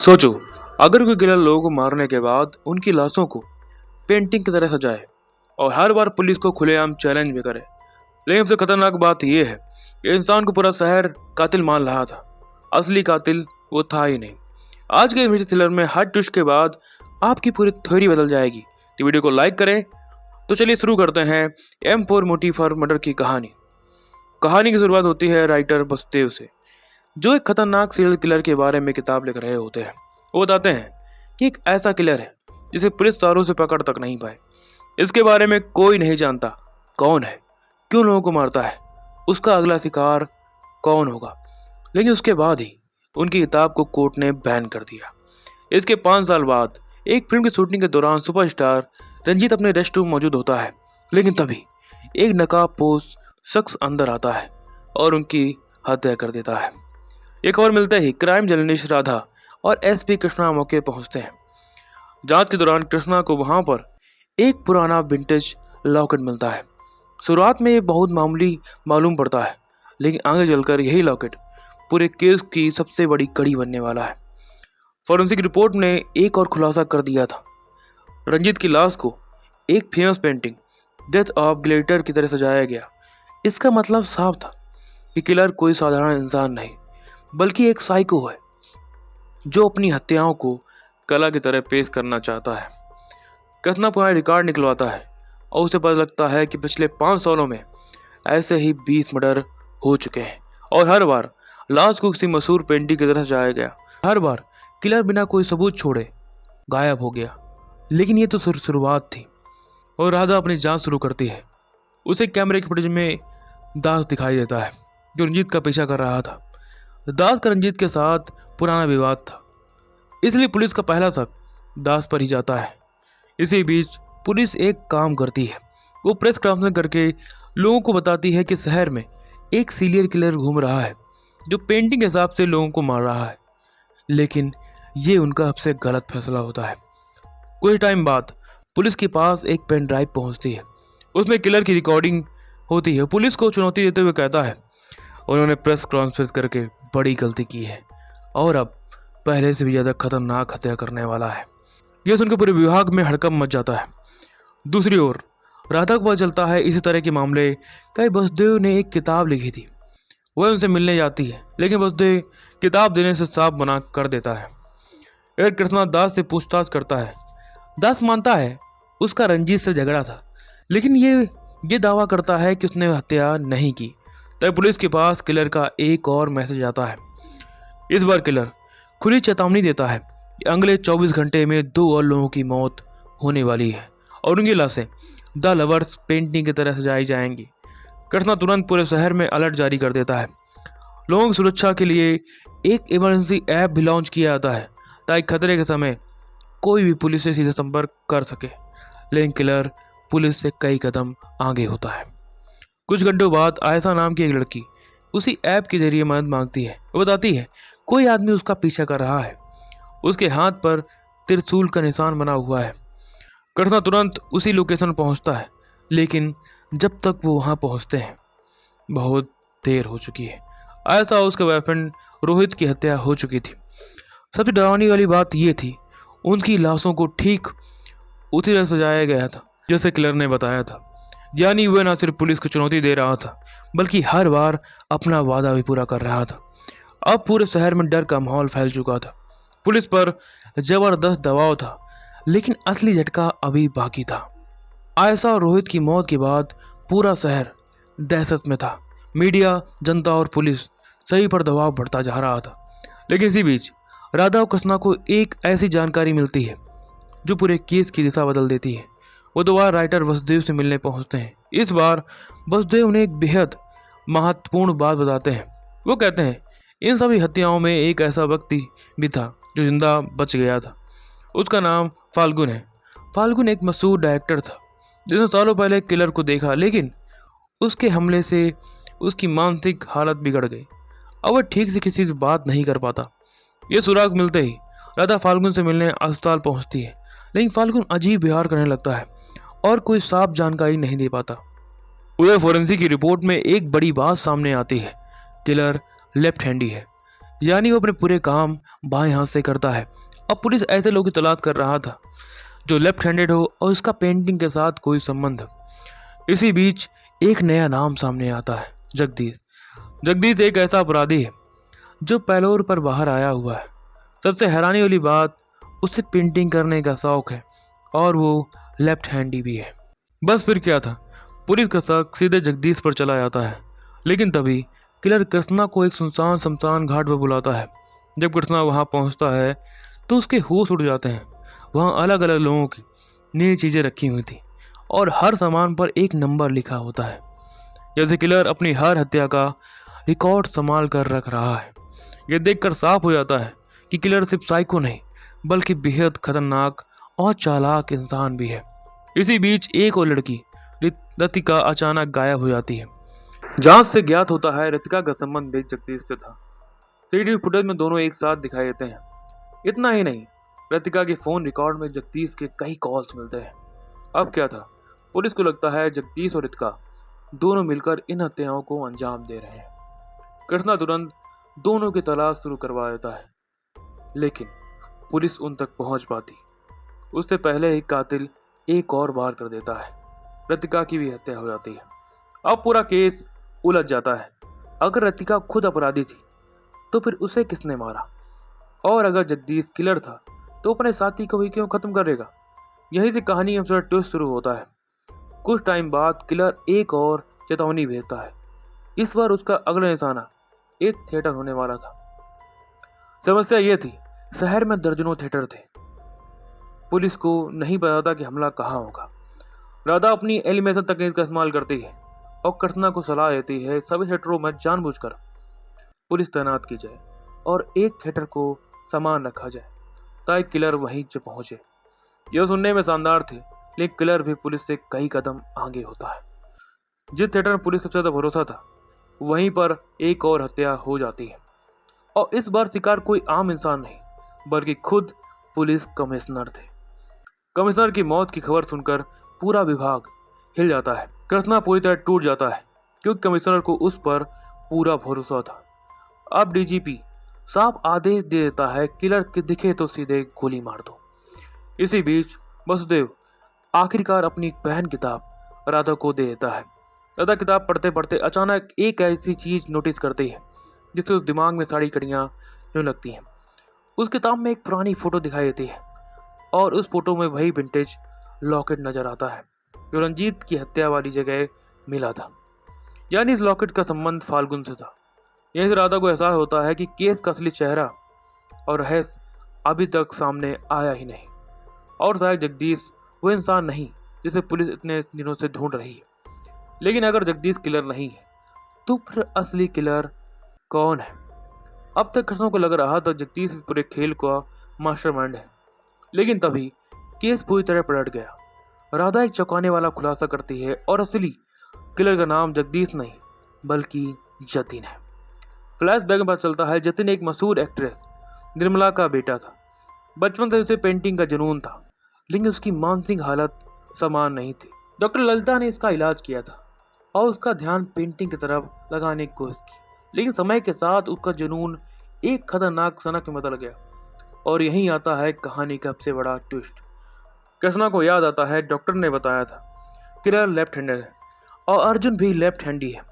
सोचो, अगर कोई किलर लोगों को मारने के बाद उनकी लाशों को पेंटिंग की तरह सजाए और हर बार पुलिस को खुलेआम चैलेंज भी करे। लेकिन सबसे खतरनाक बात यह है कि इंसान को पूरा शहर कातिल मान रहा था। असली कातिल वो था ही नहीं। आज के इस थ्रिलर में हर ट्विस्ट के बाद आपकी पूरी थ्योरी बदल जाएगी। तो वीडियो को लाइक करें। तो चलिए शुरू करते हैं M4 मोटिव फॉर मर्डर की कहानी। कहानी की शुरुआत होती है राइटर वसुदेव से, जो एक खतरनाक सीरियल किलर के बारे में किताब लिख रहे होते हैं। वो बताते हैं कि एक ऐसा किलर है जिसे पुलिस तारों से पकड़ तक नहीं पाए। इसके बारे में कोई नहीं जानता कौन है, क्यों लोगों को मारता है, उसका अगला शिकार कौन होगा। लेकिन उसके बाद ही उनकी किताब को कोर्ट ने बैन कर दिया। इसके 5 साल बाद एक फिल्म की शूटिंग के दौरान सुपरस्टार रंजीत अपने रेस्ट रूम मौजूद होता है। लेकिन तभी एक नकाबपोश शख्स अंदर आता है और उनकी हत्या कर देता है। एक और मिलते ही क्राइम जर्नलिस्ट राधा और SP कृष्णा मौके पहुंचते हैं। जांच के दौरान कृष्णा को वहां पर एक पुराना विंटेज लॉकेट मिलता है। शुरुआत में ये बहुत मामूली मालूम पड़ता है, लेकिन आगे चलकर यही लॉकेट पूरे केस की सबसे बड़ी कड़ी बनने वाला है। फॉरेंसिक रिपोर्ट ने एक और खुलासा कर दिया था। रंजीत की लाश को एक famous painting death of glitter की तरह सजाया गया। इसका मतलब साफ था कि किलर कोई साधारण इंसान नहीं, बल्कि एक साइको है जो अपनी हत्याओं को कला की तरह पेश करना चाहता है। कृष्णा पुराना रिकॉर्ड निकलवाता है और उसे पता लगता है कि पिछले 5 सालों में ऐसे ही 20 मर्डर हो चुके हैं और हर बार लाश को किसी मशहूर पेंटिंग की तरह सजाया गया। हर बार किलर बिना कोई सबूत छोड़े गायब हो गया। लेकिन ये तो शुरुआत थी और राधा अपनी जांच शुरू करती है। उसे कैमरे की फुटेज में दास दिखाई देता है जो रंजीत का पीछा कर रहा था। दास का रंजीत के साथ पुराना विवाद था, इसलिए पुलिस का पहला शक दास पर ही जाता है। इसी बीच पुलिस एक काम करती है। वो प्रेस कॉन्फ्रेंस करके लोगों को बताती है कि शहर में एक सीरियल किलर घूम रहा है जो पेंटिंग के हिसाब से लोगों को मार रहा है। लेकिन ये उनका सबसे गलत फैसला होता है। कुछ टाइम बाद पुलिस के पास एक पेन ड्राइव पहुंचती है। उसमें किलर की रिकॉर्डिंग होती है। पुलिस को चुनौती देते हुए कहता है उन्होंने प्रेस कॉन्फ्रेंस करके बड़ी गलती की है और अब पहले से भी ज़्यादा खतरनाक हत्या करने वाला है। यह सुनकर पूरे विभाग में हड़कंप मच जाता है। दूसरी ओर राधा को पता चलता है इसी तरह के मामले कई वसुदेव ने एक किताब लिखी थी। वह उनसे मिलने जाती है, लेकिन वसुदेव किताब देने से साफ मना कर देता है। फिर कृष्णा दास से पूछताछ करता है। दास मानता है उसका रंजीत से झगड़ा था, लेकिन ये दावा करता है कि उसने हत्या नहीं की। तब पुलिस के पास किलर का एक और मैसेज आता है। इस बार किलर खुली चेतावनी देता है कि अगले 24 घंटे में 2 और लोगों की मौत होने वाली है और उनकी लाशें द लवर्स पेंटिंग की तरह सजाई जाएंगी। कृष्णा तुरंत पूरे शहर में अलर्ट जारी कर देता है। लोगों की सुरक्षा के लिए एक इमरजेंसी ऐप भी लॉन्च किया जाता है ताकि खतरे के समय कोई भी पुलिस से सीधे संपर्क कर सके। लेकिन किलर पुलिस से कई कदम आगे होता है। कुछ घंटों बाद आयशा नाम की एक लड़की उसी ऐप के जरिए मदद मांगती है। वो बताती है कोई आदमी उसका पीछा कर रहा है। उसके हाथ पर त्रिशूल का निशान बना हुआ है। कृष्णा तुरंत उसी लोकेशन पहुंचता है, लेकिन जब तक वो वहां पहुंचते हैं बहुत देर हो चुकी है। आयशा और उसके बॉयफ्रेंड रोहित की हत्या हो चुकी थी। सबसे डरावनी वाली बात यह थी उनकी लाशों को ठीक उसी तरह सजाया गया था जैसे किलर ने बताया था। यानी वह न सिर्फ पुलिस को चुनौती दे रहा था, बल्कि हर बार अपना वादा भी पूरा कर रहा था। अब पूरे शहर में डर का माहौल फैल चुका था। पुलिस पर जबरदस्त दबाव था, लेकिन असली झटका अभी बाकी था। आयशा और रोहित की मौत के बाद पूरा शहर दहशत में था। मीडिया, जनता और पुलिस सभी पर दबाव बढ़ता जा रहा था। लेकिन इसी बीच राधा और कृष्णा को एक ऐसी जानकारी मिलती है जो पूरे केस की दिशा बदल देती है। वो दोबारा राइटर वसुदेव से मिलने पहुंचते हैं। इस बार वसुदेव उन्हें एक बेहद महत्वपूर्ण बात बताते हैं। वो कहते हैं इन सभी हत्याओं में एक ऐसा व्यक्ति भी था जो जिंदा बच गया था। उसका नाम फाल्गुन है। फाल्गुन एक मशहूर डायरेक्टर था जिसने सालों पहले किलर को देखा, लेकिन उसके हमले से उसकी मानसिक हालत बिगड़ गई। अब वह ठीक से किसी से बात नहीं कर पाता। ये सुराग मिलते ही राधा फाल्गुन से मिलने अस्पताल पहुंचती है, लेकिन फाल्गुन अजीब व्यवहार करने लगता है और कोई साफ जानकारी नहीं दे पाता। उधर फोरेंसिक की रिपोर्ट में एक बड़ी बात सामने आती है, किलर लेफ्ट हैंडी है। यानी वो अपने पूरे काम बाएं हाथ से करता है। अब पुलिस ऐसे लोगों की तलाश कर रहा था जो लेफ्ट हैंडेड हो और उसका पेंटिंग के साथ कोई संबंध हो। इसी बीच एक नया नाम सामने आता है, जगदीश। जगदीश एक ऐसा अपराधी है जो पैरोल पर बाहर आया हुआ है। सबसे हैरानी वाली बात, उसे पेंटिंग करने का शौक है और वो लेफ्ट हैंडी भी है। बस फिर क्या था, पुलिस का शक सीधे जगदीश पर चला जाता है। लेकिन तभी किलर कृष्णा को एक सुनसान शमशान घाट पर बुलाता है। जब कृष्णा वहां पहुंचता है तो उसके होश उड़ जाते हैं। वहां अलग अलग लोगों की नई चीजें रखी हुई थी और हर सामान पर एक नंबर लिखा होता है, जैसे किलर अपनी हर हत्या का रिकॉर्ड संभाल कर रख रहा है। यह देखकर साफ हो जाता है कि किलर सिर्फ साइको नहीं बल्कि बेहद खतरनाक और चालाक इंसान भी है। इसी बीच एक और लड़की रतिका अचानक गायब हो जाती है। जांच से ज्ञात होता है रतिका का संबंध भी जगदीश से था। सीसीटीवी फुटेज में दोनों एक साथ दिखाई देते हैं। इतना ही नहीं, रतिका के फोन रिकॉर्ड में जगदीश के कई कॉल्स मिलते हैं। अब क्या था, पुलिस को लगता है जगदीश और रतिका दोनों मिलकर इन हत्याओं को अंजाम दे रहे हैं। कृष्णा तुरंत दोनों की तलाश शुरू करवा देता है, लेकिन पुलिस उन तक पहुंच पाती उससे पहले ही कातिल एक और वार कर देता है। रतिका की भी हत्या हो जाती है। अब पूरा केस उलझ जाता है। अगर रतिका खुद अपराधी थी तो फिर उसे किसने मारा, और अगर जगदीश किलर था तो अपने साथी को ही क्यों खत्म करेगा। यहीं से कहानी का ट्विस्ट शुरू होता है। कुछ टाइम बाद किलर एक और चेतावनी भेजता है। इस बार उसका अगला निशाना एक थिएटर होने वाला था। समस्या यह थी, शहर में दर्जनों थिएटर थे। पुलिस को नहीं पता था कि हमला कहाँ होगा। राधा अपनी एलिमेशन तकनीक का इस्तेमाल करती है और कृष्णा को सलाह देती है सभी थिएटरों में जानबूझकर पुलिस तैनात की जाए और एक थिएटर को सामान रखा जाए ताकि किलर वहीं से पहुंचे। यह सुनने में शानदार थे, लेकिन किलर भी पुलिस से कई कदम आगे होता है। जिस थिएटर में पुलिस को ज्यादा भरोसा था वहीं पर एक और हत्या हो जाती है, और इस बार शिकार कोई आम इंसान नहीं बल्कि खुद पुलिस कमिश्नर थे। कमिश्नर की मौत की खबर सुनकर पूरा विभाग हिल जाता है। कृष्णा पूरी तरह टूट जाता है क्योंकि कमिश्नर को उस पर पूरा भरोसा था। अब डीजीपी साफ आदेश दे देता है, किलर के दिखे तो सीधे गोली मार दो। इसी बीच वसुदेव आखिरकार अपनी पहन किताब राधा को दे देता है। राधा किताब पढ़ते पढ़ते अचानक एक ऐसी चीज नोटिस करती है जिससे उस दिमाग में सारी कड़ियां होने लगती हैं। उस किताब में एक पुरानी फोटो दिखाई देती है और उस फोटो में वही विंटेज लॉकेट नजर आता है जो रंजीत की हत्या वाली जगह मिला था। यानी इस लॉकेट का संबंध फाल्गुन से था। यहीं से राधा को एहसास होता है कि केस का असली चेहरा और रहस्य अभी तक सामने आया ही नहीं, और शायद जगदीश वो इंसान नहीं जिसे पुलिस इतने दिनों से ढूंढ रही है। लेकिन अगर जगदीश किलर नहीं है तो फिर असली किलर कौन है? अब तक कृष्णा को लग रहा था जगदीश इस पूरे खेल का मास्टरमाइंड है, लेकिन तभी केस पूरी तरह पलट गया। राधा एक चौंकाने वाला खुलासा करती है और असली किलर का नाम जगदीश नहीं बल्कि जतिन है। फ्लैशबैक में पता चलता है जतिन एक मशहूर एक्ट्रेस निर्मला का बेटा था। बचपन से उसे पेंटिंग का जुनून था, लेकिन उसकी मानसिक हालत समान नहीं थी। डॉक्टर ललिता ने इसका इलाज किया था और उसका ध्यान पेंटिंग की तरफ लगाने की कोशिश की, लेकिन समय के साथ उसका जुनून एक खतरनाक सनक में बदल गया। और यहीं आता है कहानी का सबसे बड़ा ट्विस्ट। कृष्णा को याद आता है डॉक्टर ने बताया था किलर लेफ्ट हैंडेड है और अर्जुन भी लेफ्ट हैंडी है।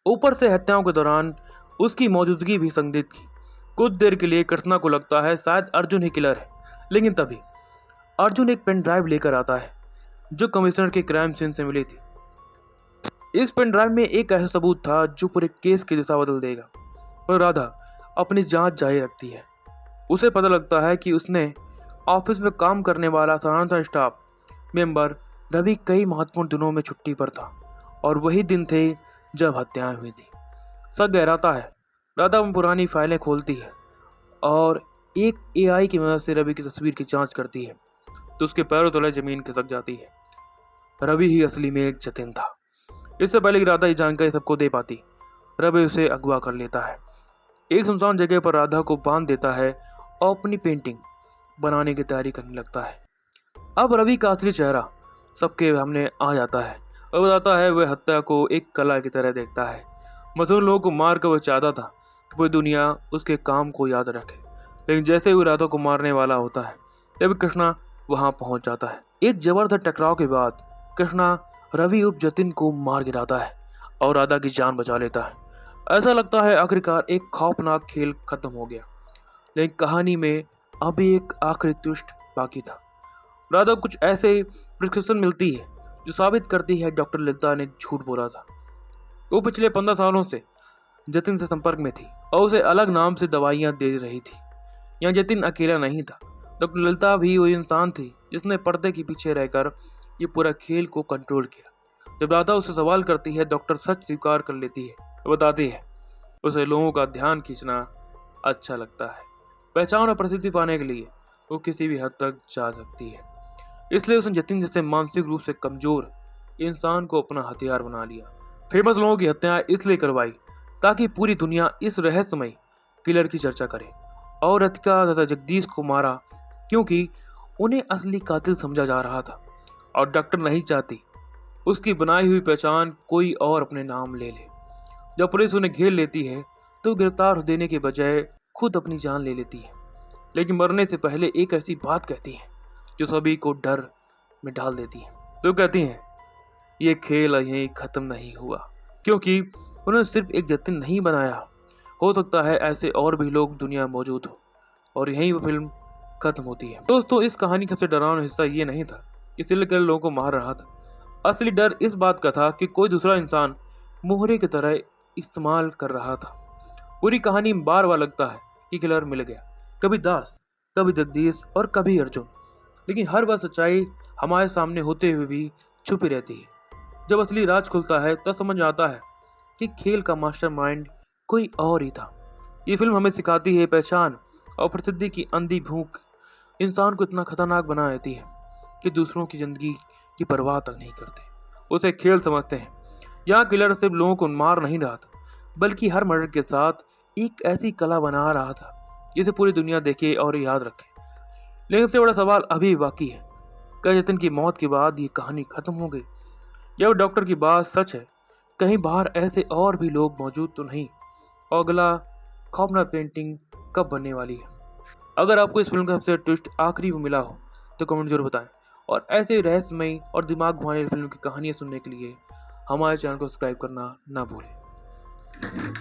ऊपर से हत्याओं के दौरान उसकी मौजूदगी भी संदिग्ध थी। कुछ देर के लिए कृष्णा को लगता है शायद अर्जुन ही किलर है, लेकिन तभी अर्जुन एक पेन ड्राइव लेकर आता है जो कमिश्नर के क्राइम सीन से मिली थी। इस पेन ड्राइव में एक ऐसा सबूत था जो पूरे केस की दिशा बदल देगा। और राधा अपनी जांच जारी रखती है। उसे पता लगता है कि उसने ऑफिस में काम करने वाला साधारण स्टाफ मेंबर रवि कई महत्वपूर्ण दिनों में छुट्टी पर था और वही दिन थे जब हत्याएं हुई थी। शक गहराता है। राधा उन पुरानी फाइलें खोलती है और एक एआई की मदद से रवि की तस्वीर की जांच करती है तो उसके पैरों तले जमीन खिसक जाती है। रवि ही असली में एक जतिन था। इससे पहले कि राधा ये जानकारी सबको दे पाती, रवि उसे अगवा कर लेता है। एक सुनसान जगह पर राधा को बांध देता है और अपनी पेंटिंग बनाने की तैयारी करने लगता है। अब रवि का असली चेहरा सबके सामने आ जाता है और बताता है वह हत्या को एक कला की तरह देखता है। मशहूर लोगों को मार कर वह चाहता था कि पूरी दुनिया उसके काम को याद रखे। लेकिन जैसे ही वो राधा को मारने वाला होता है तभी कृष्णा वहां पहुंच जाता है। एक जबरदस्त टकराव के बाद कृष्णा रवि उर्फ जतिन को मार गिराता है और राधा की जान बचा लेता है। ऐसा लगता है आखिरकार एक खौफनाक खेल खत्म हो गया, लेकिन कहानी में अभी एक आखिरी ट्विस्ट बाकी था। राधा को कुछ ऐसे प्रिस्क्रिप्शन मिलती है जो साबित करती है डॉक्टर ललिता ने झूठ बोला था। वो पिछले 15 सालों से जतिन से संपर्क में थी और उसे अलग नाम से दवाइयां दे रही थी। यहाँ जतिन अकेला नहीं था, डॉक्टर ललिता भी वो इंसान थी जिसने पर्दे के पीछे रहकर ये पूरा खेल को कंट्रोल किया। जब राधा उससे सवाल करती है, डॉक्टर सच स्वीकार कर लेती है, बताती है उसे लोगों का ध्यान खींचना अच्छा लगता है। पहचान और प्रसिद्धि पाने के लिए वो किसी भी हद तक जा सकती है। इसलिए उसने जतिन जैसे मानसिक रूप से कमजोर इंसान को अपना हथियार बना लिया। फेमस लोगों की हत्याएं इसलिए करवाई ताकि पूरी दुनिया इस रहस्यमय किलर की चर्चा करे। और रतिका तथा जगदीश को मारा क्योंकि उन्हें असली कातिल समझा जा रहा था और डॉक्टर नहीं चाहती उसकी बनाई हुई पहचान कोई और अपने नाम ले ले। जब पुलिस उन्हें घेर लेती है तो गिरफ्तार देने के बजाय खुद अपनी जान ले लेती है, लेकिन मरने से पहले एक ऐसी बात कहती है जो सभी को डर में डाल देती है। तो कहती हैं ये खेल यहीं खत्म नहीं हुआ, क्योंकि उन्होंने सिर्फ एक जतिन नहीं बनाया, हो सकता है ऐसे और भी लोग दुनिया में मौजूद हो। और यहीं वो फिल्म खत्म होती है। दोस्तों, इस कहानी का सबसे डरावना हिस्सा ये नहीं था कि सीरियल किलर लोगों को मार रहा था। असली डर इस बात का था कि कोई दूसरा इंसान मोहरे की तरह इस्तेमाल कर रहा था। पूरी कहानी में बार बार लगता है कि किलर मिल गया, कभी दास, कभी जगदीश और कभी अर्जुन, लेकिन हर बार सच्चाई हमारे सामने होते हुए भी छुपी रहती है। जब असली राज खुलता है तब समझ आता है कि खेल का मास्टरमाइंड कोई और ही था। ये फिल्म हमें सिखाती है पहचान और प्रसिद्धि की अंधी भूख इंसान को इतना खतरनाक बना देती है कि दूसरों की जिंदगी की परवाह तक नहीं करते, उसे खेल समझते हैं। यहाँ किलर सिर्फ लोगों को मार नहीं रहा था, बल्कि हर मर्डर के साथ एक ऐसी कला बना रहा था जिसे पूरी दुनिया देखे और याद रखे। लेकिन सबसे बड़ा सवाल अभी बाकी है, क्या जतिन की मौत के बाद ये कहानी खत्म हो गई, या वो डॉक्टर की बात सच है? कहीं बाहर ऐसे और भी लोग मौजूद तो नहीं? और अगला खौफनाक पेंटिंग कब बनने वाली है? अगर आपको इस फिल्म का सबसे ट्विस्ट आखिरी में मिला हो तो कमेंट जरूर बताएं। और ऐसे रहस्यमयी और दिमाग घुमाने वाली फिल्म की कहानियां सुनने के लिए हमारे चैनल को सब्सक्राइब करना ना भूलें।